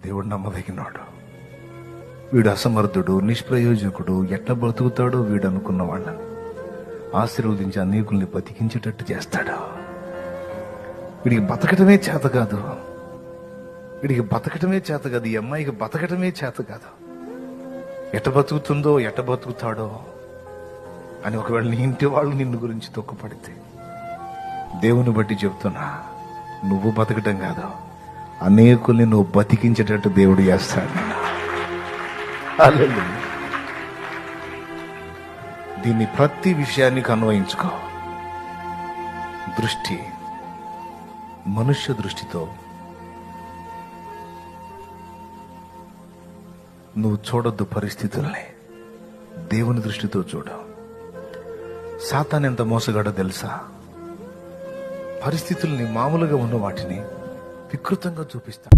దేవుడు నమ్మదగినాడు. వీడు అసమర్థుడు, నిష్ప్రయోజకుడు, ఎట్లా బ్రతుకుతాడో వీడు అనుకున్న వాళ్ళని ఆశీర్వదించి అనేకుల్ని బతికించేటట్టు చేస్తాడు. వీడికి బతకటమే చేత కాదు, ఈ అమ్మాయికి బతకటమే చేత కాదు. ఎట్ట బతుకుతుందో ఎట్ట బతుకుతాడో అని ఒకవేళ నీ ఇంటి వాళ్ళు నిన్ను గురించి తొక్కుపడితే, దేవుని బట్టి చెప్తున్నా, నువ్వు బతకటం కాదు, అనేకుల్ని నువ్వు బతికించేటట్టు దేవుడు చేస్తాడు. హల్లెలూయా. దీన్ని ప్రతి విషయానికి అన్వయించుకో. దృష్టి మనుష్య దృష్టితో నువ్వు చూడొద్దు పరిస్థితుల్ని, దేవుని దృష్టితో చూడు. సాతాను ఎంత మోసగాడో తెలుసా? పరిస్థితుల్ని, మామూలుగా ఉన్న వాటిని వికృతంగా చూపిస్తా.